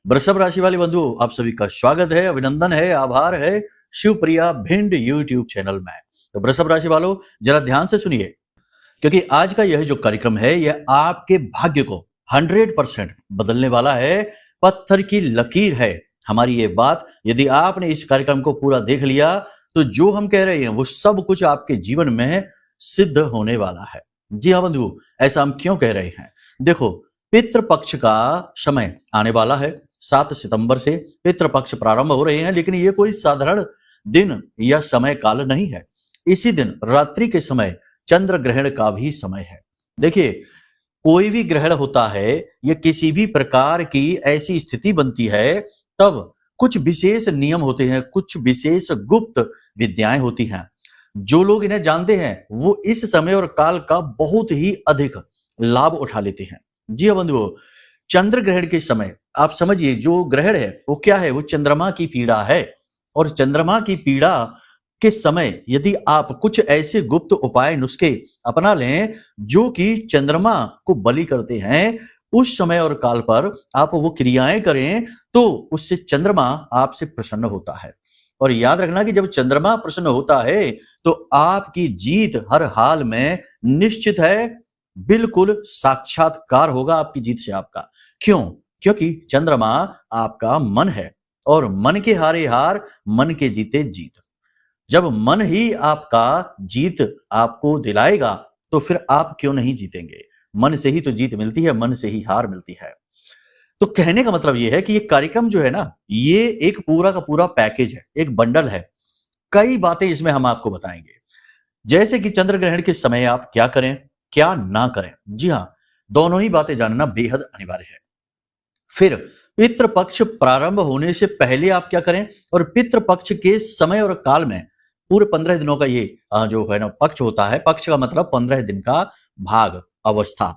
वृषभ राशि वाले बंधु, आप सभी का स्वागत है, अभिनंदन है, आभार है शिवप्रिया भिंड यूट्यूब चैनल में। तो वृषभ राशि वालों, जरा ध्यान से सुनिए, क्योंकि आज का यह जो कार्यक्रम है यह आपके भाग्य को 100% बदलने वाला है। पत्थर की लकीर है हमारी ये बात। यदि आपने इस कार्यक्रम को पूरा देख लिया तो जो हम कह रहे हैं वो सब कुछ आपके जीवन में सिद्ध होने वाला है। जी हाँ बंधु, ऐसा हम क्यों कह रहे हैं? देखो, पितृपक्ष का समय आने वाला है। 7 सितंबर से पितृपक्ष प्रारंभ हो रहे हैं, लेकिन ये कोई साधारण दिन या समय काल नहीं है। इसी दिन रात्रि के समय चंद्र ग्रहण का भी समय है। देखिए, कोई भी ग्रहण होता है या किसी भी प्रकार की ऐसी स्थिति बनती है, तब कुछ विशेष नियम होते हैं, कुछ विशेष गुप्त विद्याएं होती हैं। जो लोग इन्हें जानते हैं वो इस समय और काल का बहुत ही अधिक लाभ उठा लेते हैं। जी हाँ बंधुओं, चंद्र ग्रहण के समय आप समझिए, जो ग्रहण है वो क्या है? वो चंद्रमा की पीड़ा है। और चंद्रमा की पीड़ा के समय यदि आप कुछ ऐसे गुप्त उपाय नुस्खे अपना लें जो कि चंद्रमा को बलि करते हैं, उस समय और काल पर आप वो क्रियाएं करें तो उससे चंद्रमा आपसे प्रसन्न होता है। और याद रखना कि जब चंद्रमा प्रसन्न होता है तो आपकी जीत हर हाल में निश्चित है। बिल्कुल साक्षात्कार होगा आपकी जीत से आपका। क्यों? क्योंकि चंद्रमा आपका मन है और मन के हारे हार, मन के जीते जीत। जब मन ही आपका जीत आपको दिलाएगा तो फिर आप क्यों नहीं जीतेंगे? मन से ही तो जीत मिलती है, मन से ही हार मिलती है। तो कहने का मतलब यह है कि ये कार्यक्रम जो है ना, ये एक पूरा का पूरा पैकेज है, एक बंडल है। कई बातें इसमें हम आपको बताएंगे, जैसे कि चंद्र ग्रहण के समय आप क्या करें, क्या ना करें। जी हाँ, दोनों ही बातें जानना बेहद अनिवार्य है। फिर पितृपक्ष प्रारंभ होने से पहले आप क्या करें, और पितृपक्ष के समय और काल में पूरे 15 दिनों का ये जो है ना पक्ष होता है। पक्ष का मतलब 15 दिन का भाग, अवस्था।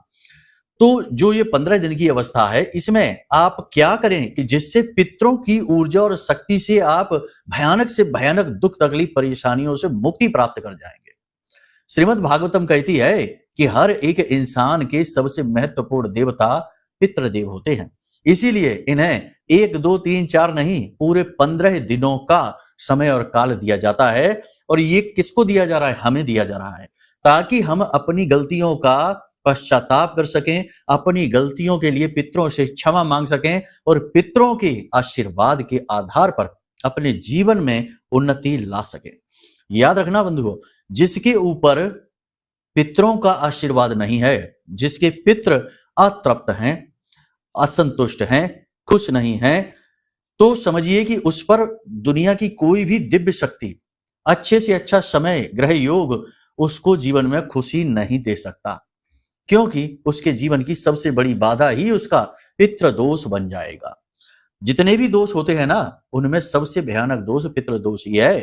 तो जो ये 15 दिन की अवस्था है, इसमें आप क्या करें कि जिससे पितरों की ऊर्जा और शक्ति से आप भयानक से भयानक दुख तकलीफ परेशानियों से मुक्ति प्राप्त कर जाएंगे। श्रीमद् भागवतम कहती है कि हर एक इंसान के सबसे महत्वपूर्ण देवता पितृदेव होते हैं। इसीलिए इन्हें 1, 2, 3, 4 नहीं, पूरे 15 दिनों का समय और काल दिया जाता है। और ये किसको दिया जा रहा है? हमें दिया जा रहा है, ताकि हम अपनी गलतियों का पश्चाताप कर सकें, अपनी गलतियों के लिए पितरों से क्षमा मांग सकें और पितरों के आशीर्वाद के आधार पर अपने जीवन में उन्नति ला सकें। याद रखना बंधुओं, जिसके ऊपर पितरों का आशीर्वाद नहीं है, जिसके पित्र अतृप्त हैं, असंतुष्ट हैं, खुश नहीं हैं, तो समझिए कि उस पर दुनिया की कोई भी दिव्य शक्ति, अच्छे से अच्छा समय, ग्रह योग उसको जीवन में खुशी नहीं दे सकता, क्योंकि उसके जीवन की सबसे बड़ी बाधा ही उसका पितृ दोष बन जाएगा। जितने भी दोष होते हैं ना, उनमें सबसे भयानक दोष पितृ दोष ही है,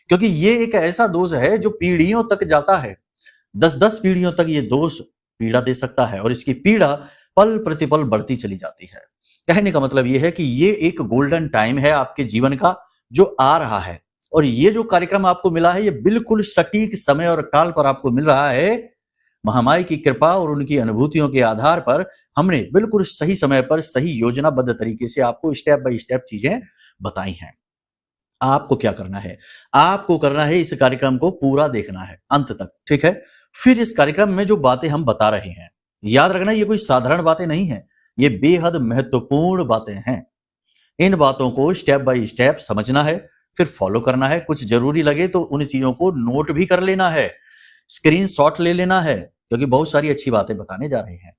क्योंकि ये एक ऐसा दोष है जो पीढ़ियों तक जाता है। 10-10 पीढ़ियों तक ये दोष पीड़ा दे सकता है और इसकी पीड़ा पल प्रतिपल बढ़ती चली जाती है। कहने का मतलब यह है कि ये एक गोल्डन टाइम है आपके जीवन का जो आ रहा है, और ये जो कार्यक्रम आपको मिला है ये बिल्कुल सटीक समय और काल पर आपको मिल रहा है। महामाई की कृपा और उनकी अनुभूतियों के आधार पर हमने बिल्कुल सही समय पर सही योजनाबद्ध तरीके से आपको स्टेप बाय स्टेप चीजें बताई हैं। आपको क्या करना है? आपको करना है इस कार्यक्रम को पूरा देखना है अंत तक, ठीक है? फिर इस कार्यक्रम में जो बातें हम बता रहे हैं, याद रखना ये कोई साधारण बातें नहीं है, ये बेहद महत्वपूर्ण बातें हैं। इन बातों को स्टेप बाय स्टेप समझना है, फिर फॉलो करना है। कुछ जरूरी लगे तो उन चीजों को नोट भी कर लेना है, स्क्रीनशॉट ले लेना है, क्योंकि बहुत सारी अच्छी बातें बताने जा रहे हैं।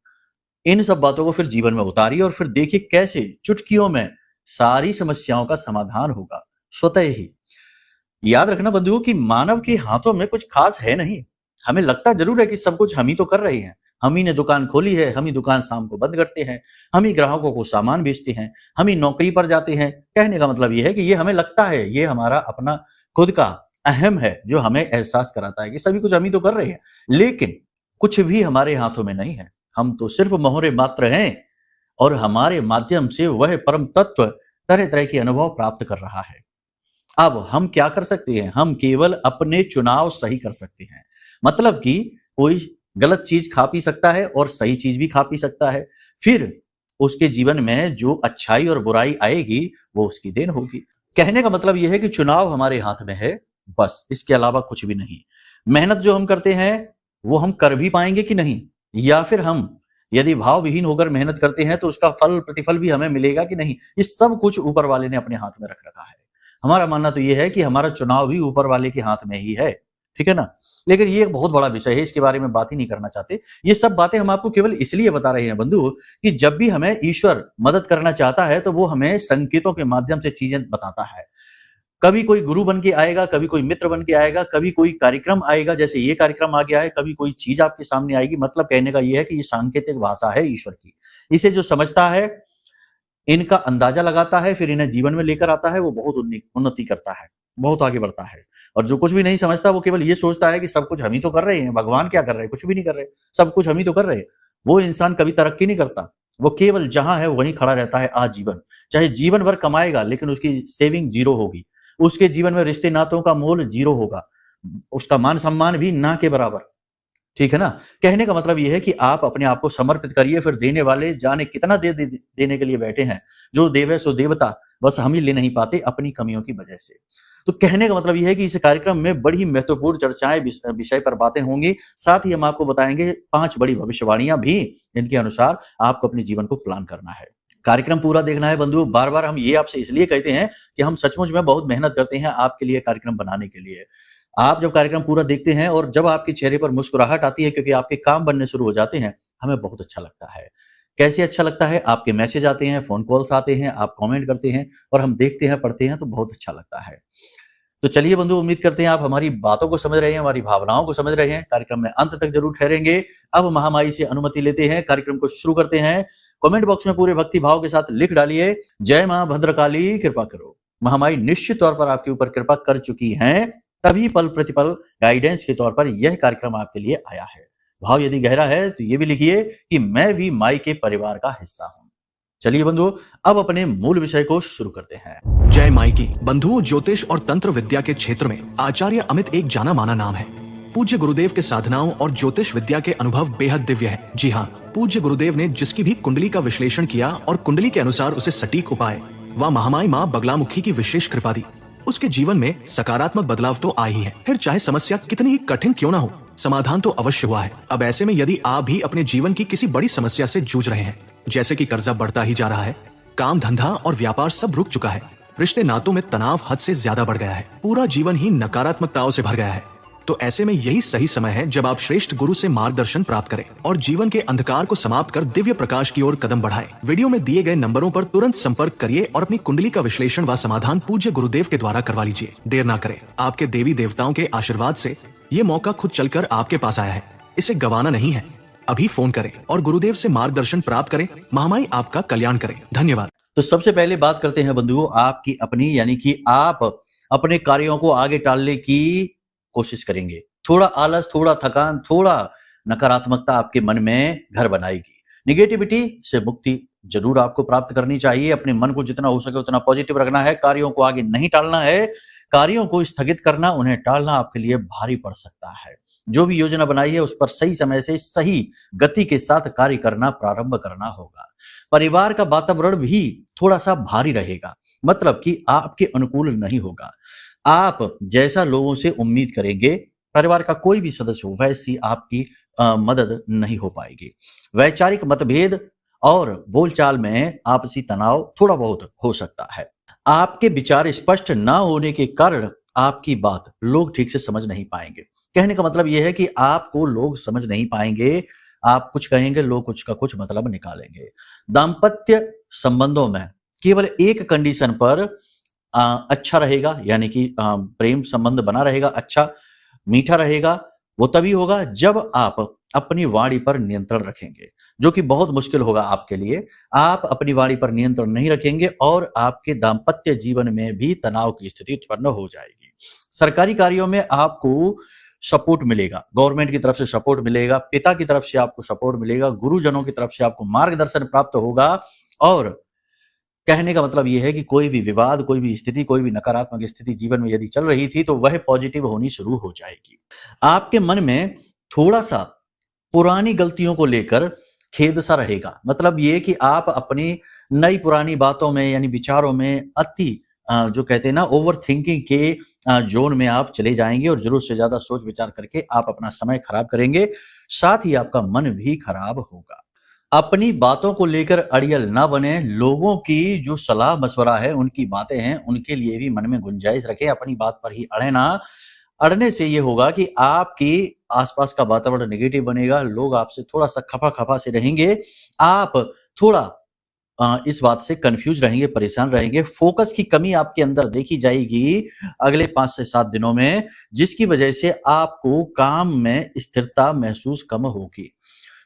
इन सब बातों को फिर जीवन में उतारिए और फिर देखिए कैसे चुटकियों में सारी समस्याओं का समाधान होगा स्वतः ही। याद रखना बंधुओं कि मानव के हाथों में कुछ खास है नहीं। हमें लगता जरूर है कि सब कुछ हम ही तो कर रहे हैं, हम ही ने दुकान खोली है, हम ही दुकान शाम को बंद करते हैं, हम ही ग्राहकों को सामान बेचते हैं, हम ही नौकरी पर जाते हैं। कहने का मतलब यह है कि ये हमें लगता है, ये हमारा अपना खुद का अहम है जो हमें एहसास कराता है कि सभी कुछ हम ही तो कर रहे हैं, लेकिन कुछ भी हमारे हाथों में नहीं है। हम तो सिर्फ मोहरे मात्र हैं और हमारे माध्यम से वह परम तत्व तरह तरह के अनुभव प्राप्त कर रहा है। अब हम क्या कर सकते हैं? हम केवल अपने चुनाव सही कर सकते हैं। मतलब कि कोई गलत चीज खा पी सकता है और सही चीज भी खा पी सकता है। फिर उसके जीवन में जो अच्छाई और बुराई आएगी वो उसकी देन होगी। कहने का मतलब यह है कि चुनाव हमारे हाथ में है, बस इसके अलावा कुछ भी नहीं। मेहनत जो हम करते हैं वो हम कर भी पाएंगे कि नहीं, या फिर हम यदि भाव विहीन होकर मेहनत करते हैं तो उसका फल प्रतिफल भी हमें मिलेगा कि नहीं, ये सब कुछ ऊपर वाले ने अपने हाथ में रख रखा है। हमारा मानना तो ये है कि हमारा चुनाव भी ऊपर वाले के हाथ में ही है, ठीक है ना। लेकिन ये एक बहुत बड़ा विषय है, इसके बारे में बात ही नहीं करना चाहते। ये सब बातें हम आपको केवल इसलिए बता रहे हैं बंधु कि जब भी हमें ईश्वर मदद करना चाहता है तो वो हमें संकेतों के माध्यम से चीजें बताता है। कभी कोई गुरु बन के आएगा, कभी कोई मित्र बन के आएगा, कभी कोई कार्यक्रम आएगा, जैसे ये कार्यक्रम आ गया है, कभी कोई चीज आपके सामने आएगी। मतलब कहने का ये है कि ये सांकेतिक भाषा है ईश्वर की। इसे जो समझता है, इनका अंदाजा लगाता है, फिर इन्हें जीवन में लेकर आता है, वो बहुत उन्नति करता है, बहुत आगे बढ़ता है। और जो कुछ भी नहीं समझता वो केवल ये सोचता है कि सब कुछ हम ही तो कर रहे हैं, भगवान क्या कर रहे हैं, कुछ भी नहीं कर रहे, सब कुछ हम ही तो कर रहे हैं। वो इंसान कभी तरक्की नहीं करता, वो केवल जहां है वहीं खड़ा रहता है आजीवन। चाहे जीवन भर कमाएगा लेकिन उसकी सेविंग जीरो होगी, उसके जीवन में रिश्ते नातों का मोल जीरो होगा, उसका मान सम्मान भी ना के बराबर, ठीक है ना। कहने का मतलब यह है कि आप अपने आप को समर्पित करिए, फिर देने वाले जाने कितना देने के लिए बैठे हैं। जो देवे सो देवता, बस हम ही ले नहीं पाते अपनी कमियों की वजह से। तो कहने का मतलब यह है कि इस कार्यक्रम में बड़ी महत्वपूर्ण चर्चाएं विषय पर बातें होंगी। साथ ही हम आपको बताएंगे 5 बड़ी भविष्यवाणियां भी, जिनके अनुसार आपको अपने जीवन को प्लान करना है। कार्यक्रम पूरा देखना है बंधु। बार बार हम ये आपसे इसलिए कहते हैं कि हम सचमुच में बहुत मेहनत करते हैं आपके लिए कार्यक्रम बनाने के लिए। आप जब कार्यक्रम पूरा देखते हैं और जब आपके चेहरे पर मुस्कुराहट आती है क्योंकि आपके काम बनने शुरू हो जाते हैं, हमें बहुत अच्छा लगता है। कैसे अच्छा लगता है? आपके मैसेज आते हैं, फोन कॉल्स आते हैं, आप कमेंट करते हैं और हम देखते हैं, पढ़ते हैं तो बहुत अच्छा लगता है। तो चलिए बंधु, उम्मीद करते हैं आप हमारी बातों को समझ रहे हैं, हमारी भावनाओं को समझ रहे हैं। कार्यक्रम में अंत तक जरूर ठहरेंगे। अब महामाई से अनुमति लेते हैं, कार्यक्रम को शुरू करते हैं। कमेंट बॉक्स में पूरे भक्ति भाव के साथ लिख डालिए, जय मां भद्रकाली कृपा करो। महामाई निश्चित तौर पर आपके ऊपर कृपा कर चुकी हैं, तभी पल प्रतिपल गाइडेंस के तौर पर यह कार्यक्रम आपके लिए आया है। भाव यदि गहरा है तो ये भी लिखिए कि मैं भी माई के परिवार का हिस्सा हूं। चलिए बंधु, अब अपने मूल विषय को शुरू करते हैं। जय माई की। बंधुओं, ज्योतिष और तंत्र विद्या के क्षेत्र में आचार्य अमित एक जाना माना नाम है। पूज्य गुरुदेव के साधनाओं और ज्योतिष विद्या के अनुभव बेहद दिव्य है। जी हाँ, पूज्य गुरुदेव ने जिसकी भी कुंडली का विश्लेषण किया और कुंडली के अनुसार उसे सटीक उपाय व महामाई माँ बगलामुखी की विशेष कृपा दी, उसके जीवन में सकारात्मक बदलाव तो आ ही है। फिर चाहे समस्या कितनी ही कठिन क्यों ना हो, समाधान तो अवश्य हुआ है। अब ऐसे में यदि आप भी अपने जीवन की किसी बड़ी समस्या से जूझ रहे हैं, जैसे कि कर्जा बढ़ता ही जा रहा है, काम धंधा और व्यापार सब रुक चुका है, रिश्ते नातों में तनाव हद से ज्यादा बढ़ गया है, पूरा जीवन ही नकारात्मकताओं से भर गया है, तो ऐसे में यही सही समय है जब आप श्रेष्ठ गुरु से मार्गदर्शन प्राप्त करें और जीवन के अंधकार को समाप्त कर दिव्य प्रकाश की ओर कदम बढ़ाएं। वीडियो में दिए गए नंबरों पर तुरंत संपर्क करिए और अपनी कुंडली का विश्लेषण व समाधान पूज्य गुरुदेव के द्वारा करवा लीजिए। देर ना करें, आपके देवी देवताओं के आशीर्वाद से ये मौका खुद चलकर आपके पास आया है, इसे गंवाना नहीं है। अभी फोन करें और गुरुदेव से मार्गदर्शन प्राप्त करें। महामाई आपका कल्याण करें। धन्यवाद। तो सबसे पहले बात करते हैं बंधुओं आपकी अपनी, यानी कि आप अपने कार्यों को आगे टालने की कोशिश करेंगे। थोड़ा आलस, थोड़ा थकान, थोड़ा नकारात्मकता आपके मन में घर बनाएगी। निगेटिविटी से मुक्ति जरूर आपको प्राप्त करनी चाहिए। अपने मन को जितना हो सके उतना पॉजिटिव रखना है, कार्यों को आगे नहीं टालना है। कार्यों को स्थगित करना, उन्हें टालना आपके लिए भारी पड़ सकता है। जो भी योजना बनाई है उस पर सही समय से सही गति के साथ कार्य करना प्रारंभ करना होगा। परिवार का वातावरण भी थोड़ा सा भारी रहेगा, मतलब कि आपके अनुकूल नहीं होगा। आप जैसा लोगों से उम्मीद करेंगे, परिवार का कोई भी सदस्य हो, वैसी आपकी मदद नहीं हो पाएगी। वैचारिक मतभेद और बोलचाल में आपसी तनाव थोड़ा बहुत हो सकता है। आपके विचार स्पष्ट ना होने के कारण आपकी बात लोग ठीक से समझ नहीं पाएंगे। कहने का मतलब यह है कि आपको लोग समझ नहीं पाएंगे। आप कुछ कहेंगे, लोग कुछ का कुछ मतलब निकालेंगे। दाम्पत्य संबंधों में केवल एक कंडीशन पर अच्छा रहेगा, यानी कि प्रेम संबंध बना रहेगा, अच्छा मीठा रहेगा, वो तभी होगा जब आप अपनी वाणी पर नियंत्रण रखेंगे, जो कि बहुत मुश्किल होगा आपके लिए। आप अपनी वाणी पर नियंत्रण नहीं रखेंगे और आपके दाम्पत्य जीवन में भी तनाव की स्थिति उत्पन्न हो जाएगी। सरकारी कार्यों में आपको सपोर्ट मिलेगा, गवर्नमेंट की तरफ से सपोर्ट मिलेगा, पिता की तरफ से आपको सपोर्ट मिलेगा, गुरुजनों की तरफ से आपको मार्गदर्शन प्राप्त होगा। और कहने का मतलब यह है कि कोई भी विवाद, कोई भी स्थिति, कोई भी नकारात्मक स्थिति जीवन में यदि चल रही थी तो वह पॉजिटिव होनी शुरू हो जाएगी। आपके मन में थोड़ा सा पुरानी गलतियों को लेकर खेद सा रहेगा। मतलब ये कि आप अपनी नई पुरानी बातों में यानी विचारों में अति जो कहते हैं ना ओवर थिंकिंग के ज़ोन में आप चले जाएँगे और ज़रूरत से ज़्यादा सोच विचार करके आप अपना समय खराब करेंगे, साथ ही आपका मन भी खराब होगा। अपनी बातों को लेकर अड़ियल ना बने, लोगों की जो सलाह-मशवरा है, उनकी बातें हैं, उनके लिए भी मन में गुंजाइश रखें, अपनी बात पर ही अड़े ना। अड़ने से ये होगा कि आपके आस-पास का वातावरण नेगेटिव बनेगा, लोग आपसे थोड़ा-सा खफा-खफा से रहेंगे, आप थोड़ा इस बात से कन्फ्यूज़ रहेंगे, परेशान रहेंगे, फ़ोकस की कमी आपके अंदर देखी जाएगी अगले 5 से 7 दिनों में, जिसकी वजह से आपको काम में स्थिरता महसूस कम होगी।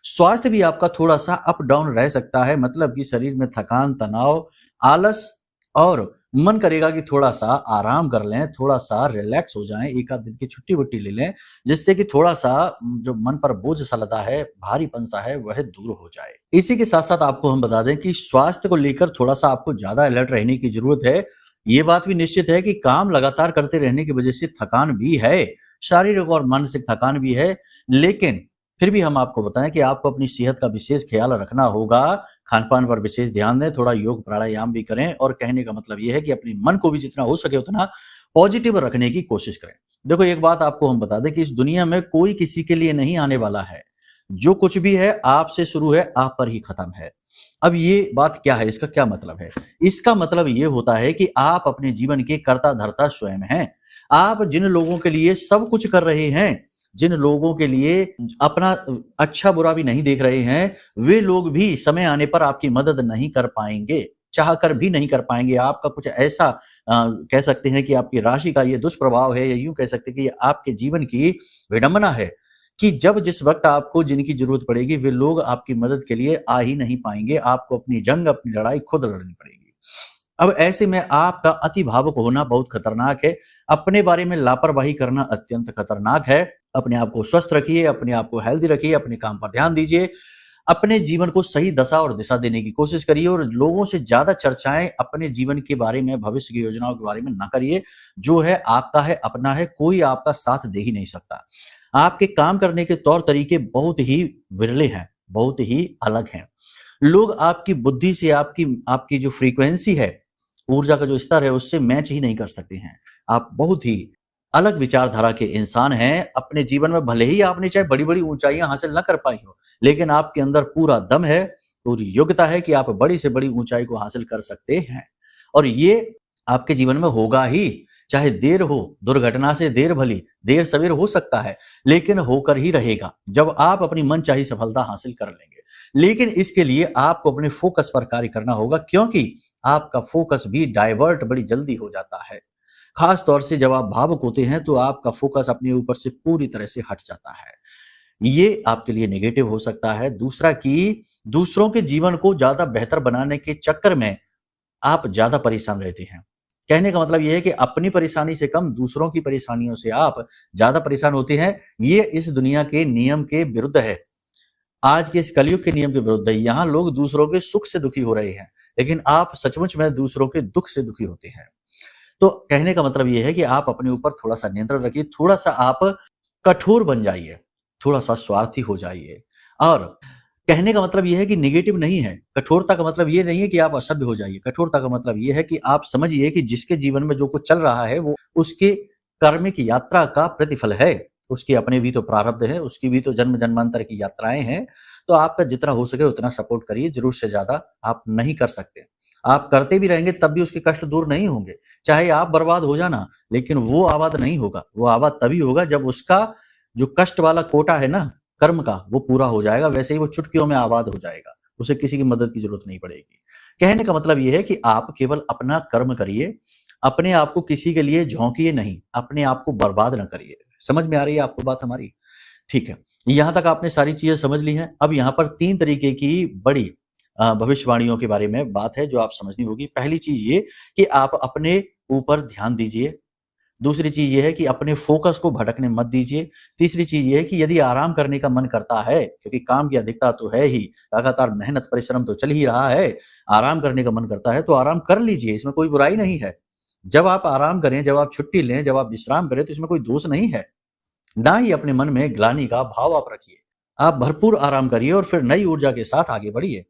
स्वास्थ्य भी आपका थोड़ा-सा अप डाउन रह सकता है, मतलब कि शरीर में थकान, तनाव, आलस और मन करेगा कि थोड़ा-सा आराम कर लें, थोड़ा-सा रिलैक्स हो जाएँ, 1 आध दिन की छुट्टी-वुट्टी ले लें, जिससे कि थोड़ा-सा जो मन पर बोझ-सा लदा है, भारीपन-सा है, वह दूर हो जाए। इसी के साथ-साथ आपको हम बता दें कि स्वास्थ्य को लेकर थोड़ा-सा आपको ज़्यादा अलर्ट रहने की ज़रूरत है। ये बात भी निश्चित है कि काम लगातार करते रहने की वजह से थकान भी है, शारीरिक और मानसिक थकान भी है, लेकिन फिर भी हम आपको बताएँ कि आपको अपनी सेहत का विशेष ख़्याल रखना होगा, खान-पान पर विशेष ध्यान दें, थोड़ा योग प्राणायाम भी करें और कहने का मतलब ये है कि अपने मन को भी जितना हो सके उतना पॉज़िटिव रखने की कोशिश करें। देखो एक बात आपको हम बता दें कि इस दुनिया में कोई किसी के लिए नहीं आने वाला है। जो कुछ भी है आपसे शुरू है, आप पर ही ख़त्म है। अब ये बात क्या है, इसका क्या मतलब है? इसका मतलब ये होता है कि आप अपने जीवन के कर्ता-धर्ता स्वयं हैं। आप जिन लोगों के लिए सब कुछ कर रहे हैं, जिन लोगों के लिए अपना अच्छा-बुरा भी नहीं देख रहे हैं, वे लोग भी समय आने पर आपकी मदद नहीं कर पाएँगे, चाहकर भी नहीं कर पाएँगे। आपका कुछ ऐसा कह सकते हैं कि आपकी राशि का ये दुष्प्रभाव है या यूँ कह सकते हैं कि ये आपके जीवन की विडंबना है कि जब जिस वक़्त आपको जिनकी ज़रूरत पड़ेगी, वे लोग आपकी मदद के लिए आ ही नहीं पाएँगे। आपको अपनी जंग, अपनी लड़ाई खुद लड़नी पड़ेगी। अब ऐसे में आपका अति भावुक होना बहुत खतरनाक है। अपने बारे में लापरवाही करना अत्यंत खतरनाक है। अपने आप को स्वस्थ रखिए, अपने आप को हेल्दी रखिए, अपने काम पर ध्यान दीजिए। अपने जीवन को सही दशा और दिशा देने की कोशिश करिए और लोगों से ज़्यादा चर्चाएँ अपने जीवन के बारे में, भविष्य की योजनाओं के बारे में ना करिए। जो है आपका है, अपना है, कोई आपका साथ दे ही नहीं सकता। आपके काम करने के तौर तरीके बहुत ही विरले हैं, बहुत ही अलग हैं। लोग आपकी बुद्धि से आपकी आपकी जो फ्रीक्वेंसी है, ऊर्जा का जो स्तर है उससे मैच ही नहीं कर सकते हैं। आप बहुत ही अलग विचारधारा के इंसान हैं। अपने जीवन में भले ही आपने चाहे बड़ी-बड़ी ऊँचाइयाँ हासिल ना कर पाई हो, लेकिन आपके अंदर पूरा दम है, पूरी योग्यता है कि आप बड़ी से बड़ी ऊँचाई को हासिल कर सकते हैं। और ये आपके जीवन में होगा ही, चाहे देर हो, दुर्घटना से देर भली, देर सवेर हो सकता है, लेकिन होकर ही रहेगा, जब आप अपनी मनचाही सफलता हासिल कर लेंगे। लेकिन इसके लिए आपको अपने फ़ोकस पर कार्य करना होगा क्योंकि आपका फ़ोकस भी डाइवर्ट बड़ी जल्दी हो जाता है। ख़ास तौर से जब आप भावुक होते हैं तो आपका फ़ोकस अपने ऊपर से पूरी तरह से हट जाता है। ये आपके लिए नेगेटिव हो सकता है। दूसरा कि दूसरों के जीवन को ज़्यादा बेहतर बनाने के चक्कर में आप ज़्यादा परेशान रहते हैं। कहने का मतलब ये है कि अपनी परेशानी से कम दूसरों की परेशानियों से आप ज़्यादा परेशान होते हैं। ये इस दुनिया के नियम के विरुद्ध है। आज के इस कलयुग के नियम के विरुद्ध है। यहाँ लोग दूसरों के सुख से दुखी हो रहे हैं, लेकिन आप सचमुच में दूसरों के दुःख से दुखी होते हैं। तो कहने का मतलब ये है कि आप अपने ऊपर थोड़ा-सा नियंत्रण रखिए, थोड़ा-सा आप कठोर बन जाइए, थोड़ा-सा स्वार्थी हो जाइए और कहने का मतलब ये है कि नेगेटिव नहीं है। कठोरता का मतलब ये नहीं है कि आप असभ्य हो जाइए। कठोरता का मतलब ये है कि आप समझिए कि जिसके जीवन में जो कुछ चल रहा है, वो उसके कर्म की यात्रा का प्रतिफल है। उसके अपने भी तो प्रारब्ध है, उसकी भी तो जन्म-जन्मांतर की यात्राएँ हैं। तो आपका जितना हो सके उतना सपोर्ट करिए, ज़रूरत से ज़्यादा आप नहीं कर सकते। आप करते भी रहेंगे तब भी उसके कष्ट दूर नहीं होंगे। चाहे आप बर्बाद हो जाना, लेकिन वो आबाद नहीं होगा। वो आबाद तभी होगा जब उसका जो कष्ट वाला कोटा है ना कर्म का, वो पूरा हो जाएगा। वैसे ही वो चुटकियों में आबाद हो जाएगा। उसे किसी की मदद की ज़रूरत नहीं पड़ेगी। कहने का मतलब ये है कि आप केवल अपना कर्म करिए, अपने आप को किसी के लिए झोंकिए नहीं, अपने आप को बर्बाद ना करिए। समझ में आ रही है आपको बात हमारी? ठीक है। यहाँ तक आपने सारी चीज़ें समझ ली हैं। अब यहाँ पर 3 तरीके की बड़ी भविष्यवाणियों के बारे में बात है जो आप समझनी होगी। पहली चीज़ ये कि आप अपने ऊपर ध्यान दीजिए। दूसरी चीज़ ये है कि अपने फ़ोकस को भटकने मत दीजिए। तीसरी चीज़ ये है कि यदि आराम करने का मन करता है, क्योंकि काम की अधिकता तो है ही, लगातार मेहनत परिश्रम तो चल ही रहा है, आराम करने का मन करता है तो आराम कर लीजिए, इसमें कोई बुराई नहीं है। जब आप आराम करें, जब आप छुट्टी लें, जब आप विश्राम करें तो इसमें कोई दोष नहीं है। ना ही अपने मन में ग्लानि का भाव आप रखिए। आप भरपूर आराम करिए और फिर नई ऊर्जा के साथ आगे बढ़िए।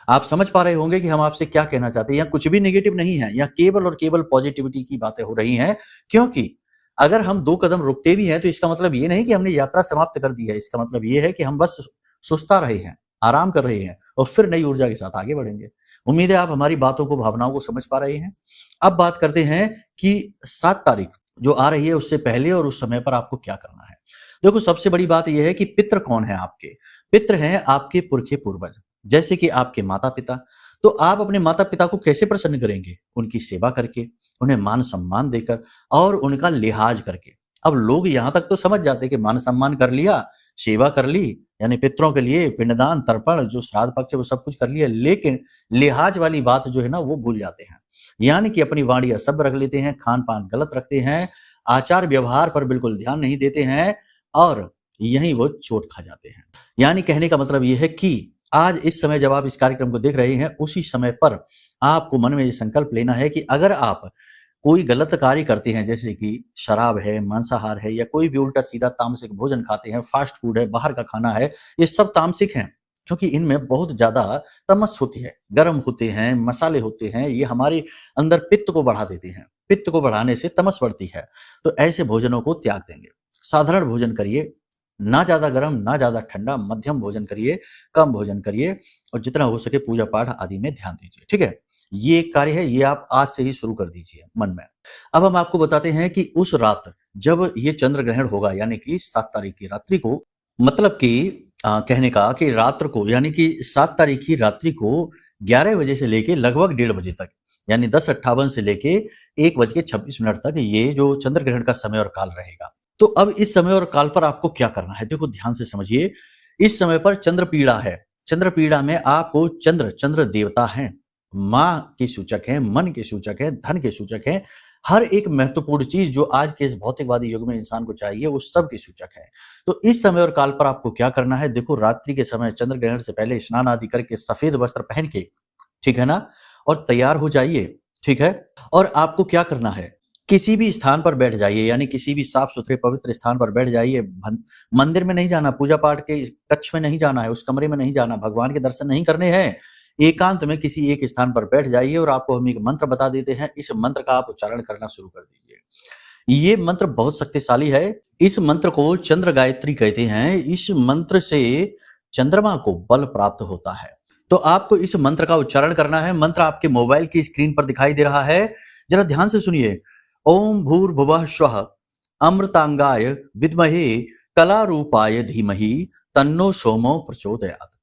आप समझ पा रहे होंगे कि हम आपसे क्या कहना चाहते हैं। यहाँ कुछ भी नेगेटिव नहीं है, यहाँ केवल और केवल पॉजिटिविटी की बातें हो रही हैं। क्योंकि अगर हम 2 कदम रुकते भी हैं तो इसका मतलब ये नहीं कि हमने यात्रा समाप्त कर दी है। इसका मतलब ये है कि हम बस सुस्ता रहे हैं, आराम कर रहे हैं और फिर नई ऊर्जा के साथ आगे बढ़ेंगे। उम्मीद है आप हमारी बातों को, भावनाओं को समझ पा रहे हैं। अब बात करते हैं कि 7 तारीख जो आ रही है उससे पहले और उस समय पर आपको क्या करना है। देखो, सबसे बड़ी बात यह है कि पितृ कौन है आपके? पितृ हैं आपके पुरखे पूर्वज, जैसे कि आपके माता-पिता। तो आप अपने माता-पिता को कैसे प्रसन्न करेंगे? उनकी सेवा करके, उन्हें मान-सम्मान देकर और उनका लिहाज करके। अब लोग यहाँ तक तो समझ जाते हैं कि मान-सम्मान कर लिया, सेवा कर ली, यानी पितरों के लिए पिंडदान, तर्पण, जो श्राद्ध पक्ष है वो सब कुछ कर लिया, लेकिन लिहाज वाली बात जो है ना वो भूल जाते हैं। यानी कि अपनी वाणी असभ्य रख लेते हैं, खान-पान गलत रखते हैं, आचार व्यवहार पर बिल्कुल ध्यान नहीं देते हैं और यहीं वो चोट खा जाते हैं। यानी कहने का मतलब ये है कि आज इस समय जब आप इस कार्यक्रम को देख रहे हैं, उसी समय पर आपको मन में ये संकल्प लेना है कि अगर आप कोई गलत कार्य करते हैं, जैसे कि शराब है, मांसाहार है या कोई भी उल्टा-सीधा तामसिक भोजन खाते हैं, फास्ट फूड है, बाहर का खाना है, ये सब तामसिक हैं। क्योंकि इनमें बहुत ज़्यादा तमस होती है, गरम होते हैं, मसाले होते हैं, ये हमारे अंदर पित्त को बढ़ा देते हैं। पित्त को बढ़ाने से तमस बढ़ती है, तो ऐसे भोजनों को त्याग देंगे। साधारण भोजन करिए, ना ज़्यादा गरम, ना ज़्यादा ठंडा, मध्यम भोजन करिए, कम भोजन करिए और जितना हो सके पूजा-पाठ आदि में ध्यान दीजिए, ठीक है? ये एक कार्य है, ये आप आज से ही शुरू कर दीजिए मन में। अब हम आपको बताते हैं कि उस रात जब ये चंद्र ग्रहण होगा, यानी कि 7 तारीख की रात्रि को, मतलब कि कहने का कि रात्र को, यानी कि 7 तारीख की रात्रि को 11 बजे से लेके लगभग 1:30 बजे तक, यानी 10:58 से लेके 1:26 तक ये जो चंद्र ग्रहण का समय और काल रहेगा। तो अब इस समय और काल पर आपको क्या करना है? देखो, ध्यान से समझिए। इस समय पर चंद्र पीड़ा है। चंद्र पीड़ा में आपको चंद्र देवता हैं, माँ के सूचक हैं, मन के सूचक हैं, धन के सूचक हैं। हर एक महत्वपूर्ण चीज़ जो आज के इस भौतिकवादी युग में इंसान को चाहिए, वो सब के सूचक है। तो इस समय और काल पर आपको क्या करना है? देखो, रात्रि के समय चंद्र ग्रहण से पहले स्नान आदि करके सफ़ेद वस्त्र पहन के, ठीक है ना? और तैयार हो जाइए, ठीक है? और आपको क्या करना है? किसी भी स्थान पर बैठ जाइए, यानी किसी भी साफ-सुथरे पवित्र स्थान पर बैठ जाइए। मंदिर में नहीं जाना, पूजा-पाठ के कक्ष में नहीं जाना है, उस कमरे में नहीं जाना, भगवान के दर्शन नहीं करने हैं। एकांत में किसी एक स्थान पर बैठ जाइए और आपको हम एक मंत्र बता देते हैं, इस मंत्र का आप उच्चारण करना शुरू कर दीजिए। ये मंत्र बहुत शक्तिशाली है। इस मंत्र को चंद्र गायत्री कहते हैं। इस मंत्र से चंद्रमा को बल प्राप्त होता है। तो आपको इस मंत्र का उच्चारण करना है। मंत्र आपके मोबाइल की स्क्रीन पर दिखाई दे रहा है। जरा ध्यान से सुनिए। ओम भूर्भुवः स्वः अमृतांगाय विद्महे कलारूपाय धीमहि तन्नो सोमो प्रचोदयात्।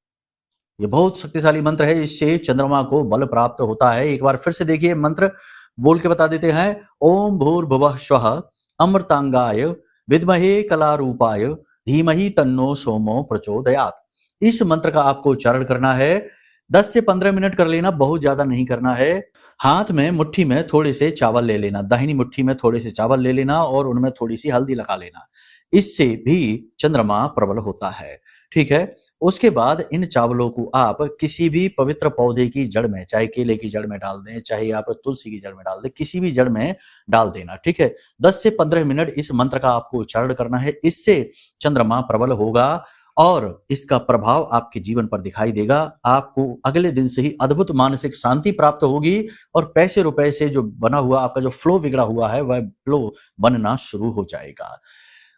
ये बहुत शक्तिशाली मंत्र है। इससे चंद्रमा को बल प्राप्त होता है। एक बार फिर से देखिए, मंत्र बोल के बता देते हैं। ओम भूर्भुवः स्वः अमृतांगाय विद्महे कलारूपाय धीमहि तन्नो सोमो प्रचोदयात्। इस मंत्र का आपको उच्चारण करना है। 10 से 15 मिनट कर लेना, बहुत ज्यादा नहीं करना है। हाथ में मुट्ठी में थोड़े से चावल ले लेना, दाहिनी मुट्ठी में थोड़े से चावल ले लेना और उनमें थोड़ी सी हल्दी लगा लेना। इससे भी चंद्रमा प्रबल होता है, ठीक है? उसके बाद इन चावलों को आप किसी भी पवित्र पौधे की जड़ में, चाहे केले की जड़ में डाल दें, चाहे आप तुलसी की जड़ में डाल दें, किसी भी जड़ में डाल देना, ठीक है? 10 से 15 मिनट इस मंत्र का आपको उच्चारण करना है। इससे चंद्रमा प्रबल होगा और इसका प्रभाव आपके जीवन पर दिखाई देगा। आपको अगले दिन से ही अद्भुत मानसिक शांति प्राप्त होगी और पैसे रुपए से जो बना हुआ आपका जो फ्लो बिगड़ा हुआ है, वह फ्लो बनना शुरू हो जाएगा।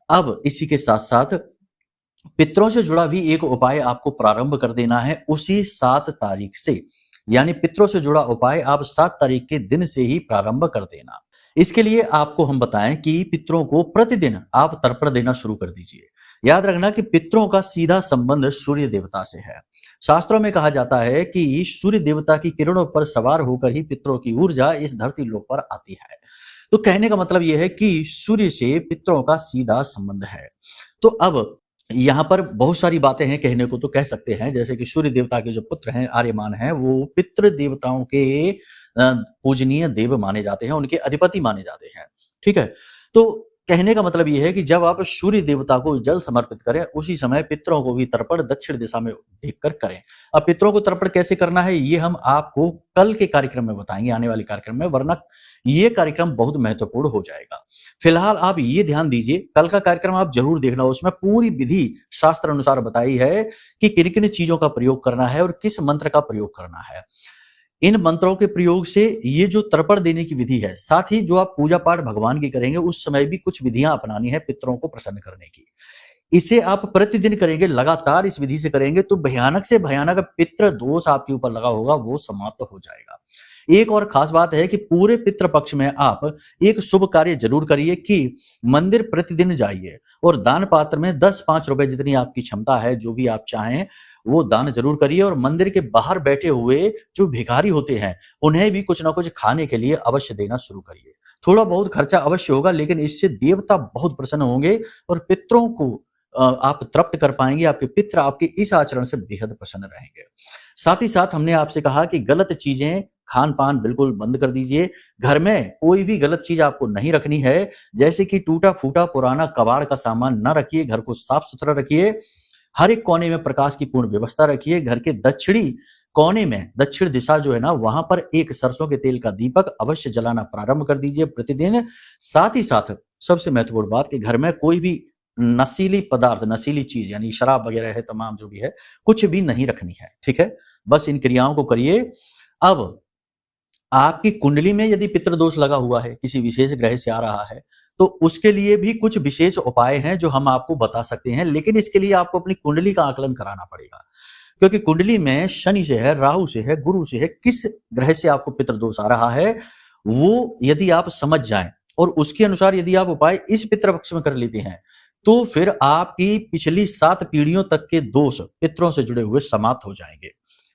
अब इसी के साथ-साथ पितरों से जुड़ा भी एक उपाय आपको प्रारंभ कर देना है उसी 7 तारीख से। यानी पितरों से जुड़ा उपाय आप 7 तारीख के दिन से ही प्रारंभ कर देना। इसके लिए आपको हम बताएं कि पितरों को प्रतिदिन आप तर्पण देना शुरू कर दीजिए। याद रखना कि पितरों का सीधा संबंध सूर्य देवता से है। शास्त्रों में कहा जाता है कि सूर्य देवता की किरणों पर सवार होकर ही पितरों की ऊर्जा इस धरती लोक पर आती है। तो कहने का मतलब यह है कि सूर्य से पितरों का सीधा संबंध है। तो अब यहाँ पर बहुत सारी बातें हैं कहने को, तो कह सकते हैं जैसे कि सूर्य देवता के जो पुत्र हैं, आर्यमान हैं, वो पितृ देवताओं के पूजनीय देव माने जाते हैं, उनके अधिपति माने जाते हैं, ठीक है? तो कहने का मतलब ये है कि जब आप सूर्य देवता को जल समर्पित करें, उसी समय पितरों को भी तर्पण दक्षिण दिशा में देखकर करें। अब पितरों को तर्पण कैसे करना है ये हम आपको कल के कार्यक्रम में बताएंगे, आने वाले कार्यक्रम में, वरना ये कार्यक्रम बहुत महत्वपूर्ण हो जाएगा। फिलहाल आप ये ध्यान दीजिए, कल का कार्यक्रम आप जरूर देखना, उसमें पूरी विधि शास्त्र अनुसार बताई है कि किन किन चीजों का प्रयोग करना है और किस मंत्र का प्रयोग करना है। इन मंत्रों के प्रयोग से ये जो तर्पण देने की विधि है, साथ ही जो आप पूजा पाठ भगवान की करेंगे उस समय भी कुछ विधियां अपनानी है पितरों को प्रसन्न करने की। इसे आप प्रतिदिन करेंगे, लगातार इस विधि से करेंगे तो भयानक से भयानक पितृ दोष आपके ऊपर लगा होगा वो समाप्त हो जाएगा। एक और खास बात है कि पूरे पितृ पक्ष में आप एक शुभ कार्य जरूर करिए कि मंदिर प्रतिदिन जाइए और दान पात्र में 10-5 रुपए जितनी आपकी क्षमता है, जो भी आप चाहें वो दान जरूर करिए। और मंदिर के बाहर बैठे हुए जो भिखारी होते हैं उन्हें भी कुछ ना कुछ खाने के लिए अवश्य देना शुरू करिए। थोड़ा बहुत खर्चा अवश्य होगा, लेकिन इससे देवता बहुत प्रसन्न होंगे और पितरों को आप तृप्त कर पाएंगे। आपके पितर आपके इस आचरण से बेहद प्रसन्न रहेंगे। साथ ही साथ हमने आपसे कहा कि गलत चीजें खान पान बिल्कुल बंद कर दीजिए। घर में कोई भी गलत चीज आपको नहीं रखनी है, जैसे कि टूटा फूटा पुराना कबाड़ का सामान न रखिए। घर को साफ सुथरा रखिए, हर एक कोने में प्रकाश की पूर्ण व्यवस्था रखिए। घर के दक्षिणी कोने में, दक्षिण दिशा जो है ना, वहां पर एक सरसों के तेल का दीपक अवश्य जलाना प्रारंभ कर दीजिए प्रतिदिन। साथ ही साथ सबसे महत्वपूर्ण बात कि घर में कोई भी नशीली पदार्थ, नशीली चीज यानी शराब वगैरह है, तमाम जो भी है, कुछ भी नहीं रखनी है। ठीक है, बस इन क्रियाओं को करिए। अब आपकी कुंडली में यदि पितृदोष लगा हुआ है, किसी विशेष ग्रह से आ रहा है, तो उसके लिए भी कुछ विशेष उपाय हैं जो हम आपको बता सकते हैं, लेकिन इसके लिए आपको अपनी कुंडली का आकलन कराना पड़ेगा, क्योंकि कुंडली में शनि से है, राहु से है, गुरु से है, किस ग्रह से आपको पितृदोष आ रहा है वो यदि आप समझ जाएं और उसके अनुसार यदि आप उपाय इस पितृपक्ष में कर लेते हैं, तो फिर आपकी पिछली 7 पीढ़ियों तक के दोष पितरों से जुड़े हुए समाप्त हो जाएंगे।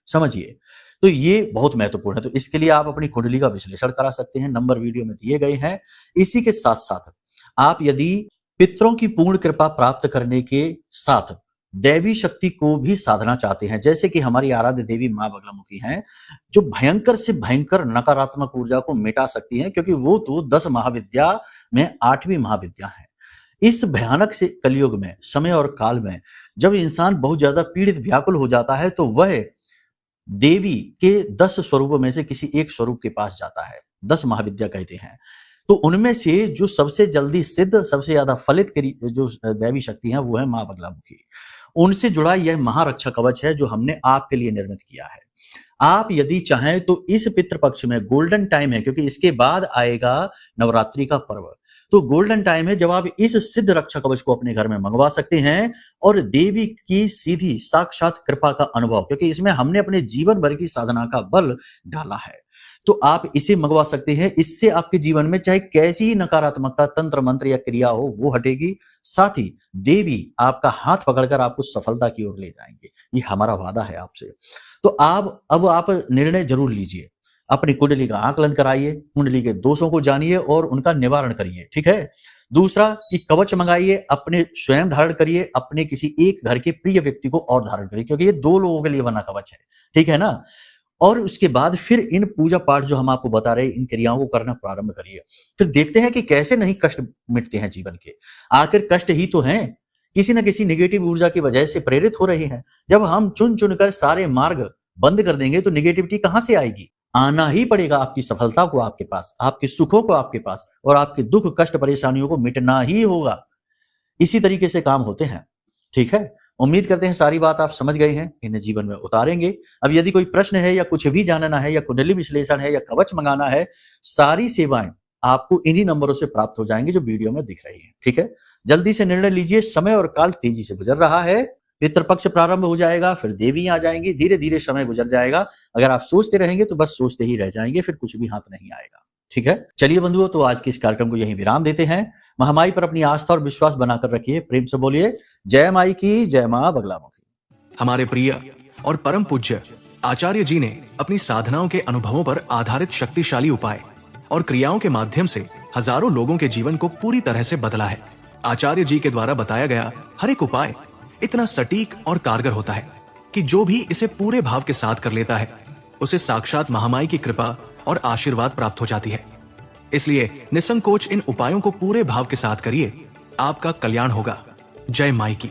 समझिए, तो ये बहुत महत्वपूर्ण है। तो इसके लिए आप अपनी कुंडली का विश्लेषण करा सकते हैं, नंबर वीडियो में दिए गए हैं। इसी के साथ साथ आप यदि पितरों की पूर्ण कृपा प्राप्त करने के साथ दैवी शक्ति को भी साधना चाहते हैं, जैसे कि हमारी आराध्य देवी मां बगलामुखी हैं, जो भयंकर से भयंकर नकारात्मक ऊर्जा को मिटा सकती हैं, क्योंकि वो तो 10 महाविद्या में 8वीं महाविद्या है। इस भयानक से कलयुग में, समय और काल में, जब इंसान बहुत ज्यादा पीड़ित व्याकुल हो जाता है, तो वह देवी के 10 स्वरूपों में से किसी एक स्वरूप के पास जाता है। 10 महाविद्या कहते हैं, तो उनमें से जो सबसे जल्दी सिद्ध, सबसे ज्यादा फलित जो दैवी शक्ति है वो है मां बगलामुखी। उनसे जुड़ा यह महारक्षा कवच है जो हमने आपके लिए निर्मित किया है। आप यदि चाहें तो इस पितृपक्ष में गोल्डन टाइम है, क्योंकि इसके बाद आएगा नवरात्रि का पर्व, तो गोल्डन टाइम है जब आप इस सिद्ध रक्षा कवच को अपने घर में मंगवा सकते हैं और देवी की सीधी साक्षात कृपा का अनुभव, क्योंकि इसमें हमने अपने जीवन भर की साधना का बल डाला है, तो आप इसे मंगवा सकते हैं। इससे आपके जीवन में चाहे कैसी ही नकारात्मकता, तंत्र मंत्र या क्रिया हो वो हटेगी, साथ ही देवी आपका हाथ पकड़कर आपको सफलता की ओर ले जाएंगे। ये हमारा वादा है आपसे। तो अब आप निर्णय जरूर लीजिए, अपनी कुंडली का आकलन कराइए, कुंडली के दोषों को जानिए और उनका निवारण करिए। ठीक है, दूसरा कि कवच मंगाइए, अपने स्वयं धारण करिए, अपने किसी एक घर के प्रिय व्यक्ति को और धारण करिए, क्योंकि ये 2 लोगों के लिए बना कवच है। ठीक है ना, और उसके बाद फिर इन पूजा पाठ जो हम आपको बता रहे हैं, इन क्रियाओं को करना प्रारंभ करिए। फिर देखते हैं कि कैसे नहीं कष्ट मिटते हैं जीवन के। आखिर कष्ट ही तो हैं, किसी न किसी नेगेटिव ऊर्जा की वजह से प्रेरित हो रहे हैं। जब हम चुन चुनकर सारे मार्ग बंद कर देंगे तो नेगेटिविटी कहां से आएगी? आना ही पड़ेगा आपकी सफलता को आपके पास, आपके सुखों को आपके पास, और आपके दुख कष्ट परेशानियों को मिटना ही होगा। इसी तरीके से काम होते हैं। ठीक है, उम्मीद करते हैं सारी बात आप समझ गए हैं, इन्हें जीवन में उतारेंगे। अब यदि कोई प्रश्न है या कुछ भी जानना है या कुंडली विश्लेषण है या कवच मंगाना है, सारी सेवाएं आपको इन्हीं नंबरों से प्राप्त हो जाएंगी जो वीडियो में दिख रही है। ठीक है, जल्दी से निर्णय लीजिए, समय और काल तेजी से गुजर रहा है। पितृपक्ष प्रारंभ हो जाएगा, फिर देवी आ जाएंगी, धीरे धीरे समय गुजर जाएगा। अगर आप सोचते रहेंगे तो बस सोचते ही रह जाएंगे, फिर कुछ भी हाथ नहीं आएगा। ठीक है, चलिए बंधुओं, तो आज के इस कार्यक्रम को यहीं विराम देते हैं। महामाई पर अपनी आस्था और विश्वास बनाकर रखिए। प्रेम से बोलिए जय माई की, जय मां बगलामुखी। हमारे प्रिय और परम पूज्य आचार्य जी ने अपनी साधनाओं के अनुभवों पर आधारित शक्तिशाली उपाय और क्रियाओं के माध्यम से हजारों लोगों के जीवन को पूरी तरह से बदला है। आचार्य जी के द्वारा बताया गया हर एक उपाय इतना सटीक और कारगर होता है कि जो भी इसे पूरे भाव के साथ कर लेता है, उसे साक्षात महामाई की कृपा और आशीर्वाद प्राप्त हो जाती है। इसलिए निसंकोच इन उपायों को पूरे भाव के साथ करिए। आपका कल्याण होगा। जय माई की।